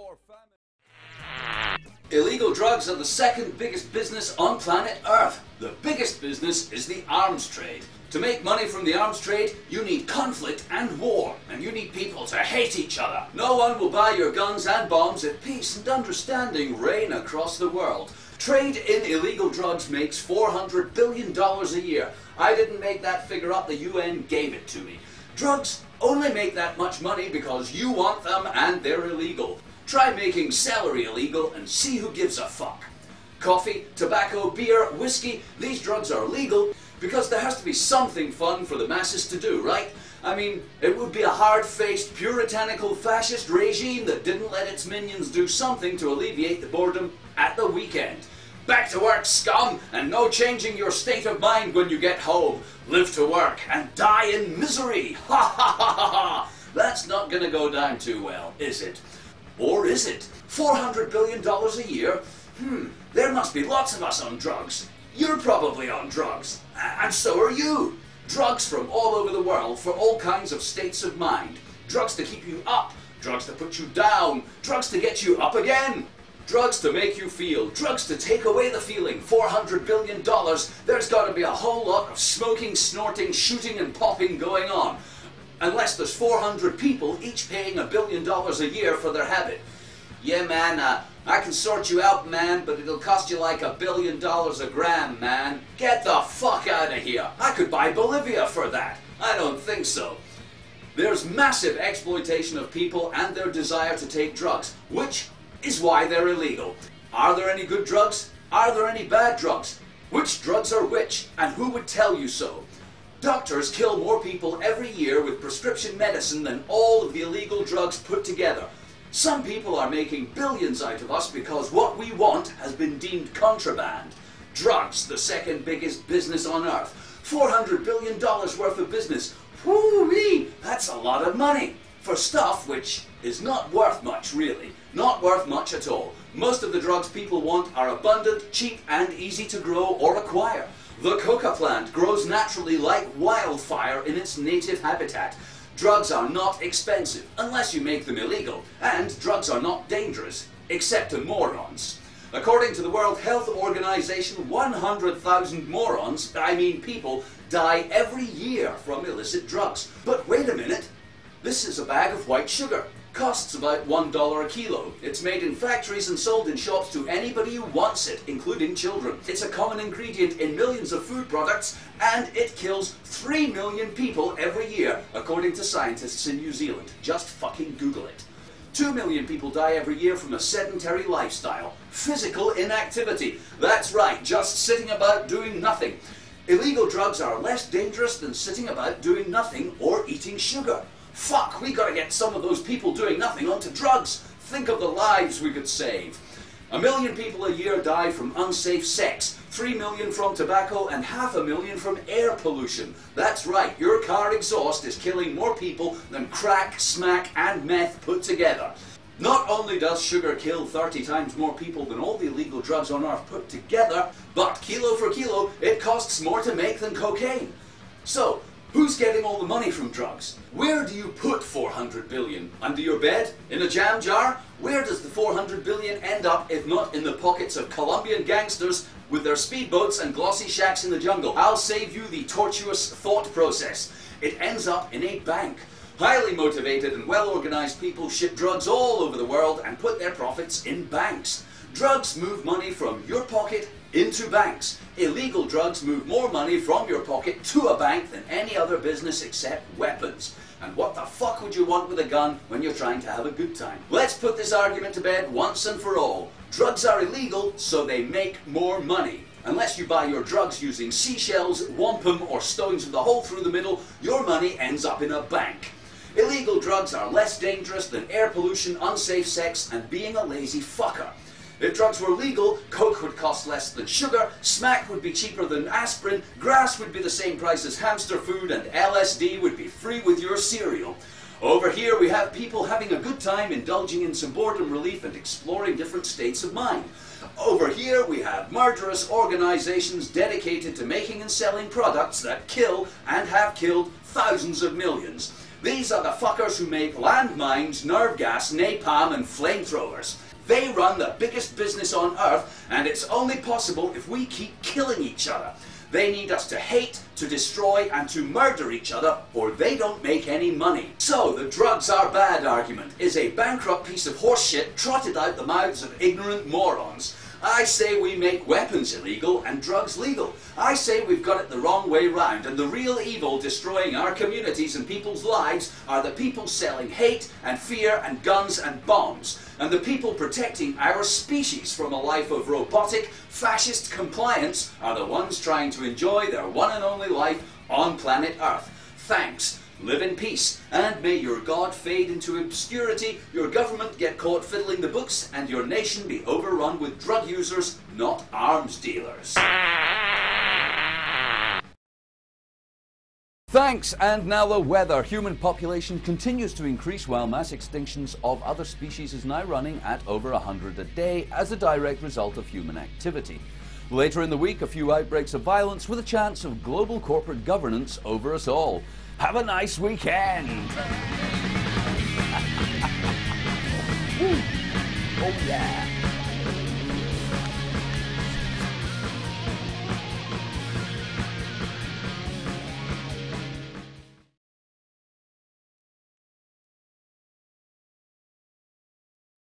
more famine. Illegal drugs are the second biggest business on planet Earth. The biggest business is the arms trade. To make money from the arms trade, you need conflict and war, and you need people to hate each other. No one will buy your guns and bombs if peace and understanding reign across the world. Trade in illegal drugs makes $400 billion a year. I didn't make that figure up, the UN gave it to me. Drugs only make that much money because you want them and they're illegal. Try making celery illegal and see who gives a fuck. Coffee, tobacco, beer, whiskey, these drugs are legal because there has to be something fun for the masses to do, right? I mean, it would be a hard-faced, puritanical fascist regime that didn't let its minions do something to alleviate the boredom at the weekend. Back to work, scum, and no changing your state of mind when you get home. Live to work and die in misery. Ha ha ha ha ha! That's not gonna go down too well, is it? Or is it? $400 billion a year? There must be lots of us on drugs. You're probably on drugs. And so are you. Drugs from all over the world for all kinds of states of mind. Drugs to keep you up. Drugs to put you down. Drugs to get you up again. Drugs to make you feel. Drugs to take away the feeling. $400 billion. There's got to be a whole lot of smoking, snorting, shooting and popping going on. Unless there's 400 people each paying $1 billion a year for their habit. Yeah, man, I can sort you out, man, but it'll cost you like $1 billion a gram, man. Get the fuck out of here. I could buy Bolivia for that. I don't think so. There's massive exploitation of people and their desire to take drugs, which is why they're illegal. Are there any good drugs? Are there any bad drugs? Which drugs are which, and who would tell you so? Doctors kill more people every year with prescription medicine than all of the illegal drugs put together. Some people are making billions out of us because what we want has been deemed contraband. Drugs, the second biggest business on earth. $400 billion worth of business. Whoo-wee! That's a lot of money for stuff which is not worth much, really. Not worth much at all. Most of the drugs people want are abundant, cheap, and easy to grow or acquire. The coca plant grows naturally like wildfire in its native habitat. Drugs are not expensive, unless you make them illegal, and drugs are not dangerous, except to morons. According to the World Health Organization, 100,000 morons, I mean people, die every year from illicit drugs. But wait a minute, this is a bag of white sugar. Costs about $1 a kilo. It's made in factories and sold in shops to anybody who wants it, including children. It's a common ingredient in millions of food products, and it kills 3 million people every year, according to scientists in New Zealand. Just fucking Google it. 2 million people die every year from a sedentary lifestyle. Physical inactivity. That's right, just sitting about doing nothing. Illegal drugs are less dangerous than sitting about doing nothing or eating sugar. Fuck, we gotta get some of those people doing nothing onto drugs. Think of the lives we could save. 1 million people a year die from unsafe sex, 3 million from tobacco, and 500,000 from air pollution. That's right, your car exhaust is killing more people than crack, smack, and meth put together. Not only does sugar kill 30 times more people than all the illegal drugs on earth put together, but kilo for kilo, it costs more to make than cocaine. So, who's getting all the money from drugs? Where do you put 400 billion? Under your bed? In a jam jar? Where does the 400 billion end up if not in the pockets of Colombian gangsters with their speedboats and glossy shacks in the jungle? I'll save you the tortuous thought process. It ends up in a bank. Highly motivated and well-organized people ship drugs all over the world and put their profits in banks. Drugs move money from your pocket into banks. Illegal drugs move more money from your pocket to a bank than any other business except weapons. And what the fuck would you want with a gun when you're trying to have a good time? Let's put this argument to bed once and for all. Drugs are illegal, so they make more money. Unless you buy your drugs using seashells, wampum, or stones with a hole through the middle, your money ends up in a bank. Illegal drugs are less dangerous than air pollution, unsafe sex, and being a lazy fucker. If drugs were legal, coke would cost less than sugar, smack would be cheaper than aspirin, grass would be the same price as hamster food, and LSD would be free with your cereal. Over here we have people having a good time indulging in some boredom relief and exploring different states of mind. Over here we have murderous organizations dedicated to making and selling products that kill and have killed thousands of millions. These are the fuckers who make landmines, nerve gas, napalm and flamethrowers. They run the biggest business on Earth, and it's only possible if we keep killing each other. They need us to hate, to destroy, and to murder each other, or they don't make any money. So, the drugs are bad argument is a bankrupt piece of horseshit trotted out the mouths of ignorant morons. I say we make weapons illegal and drugs legal. I say we've got it the wrong way round, and the real evil destroying our communities and people's lives are the people selling hate and fear and guns and bombs, and the people protecting our species from a life of robotic, fascist compliance are the ones trying to enjoy their one and only life on planet Earth. Thanks. Live in peace, and may your God fade into obscurity, your government get caught fiddling the books, and your nation be overrun with drug users, not arms dealers. Thanks, and now the weather. Human population continues to increase while mass extinctions of other species is now running at over 100 a day as a direct result of human activity. Later in the week, a few outbreaks of violence with a chance of global corporate governance over us all. Have a nice weekend! Oh yeah!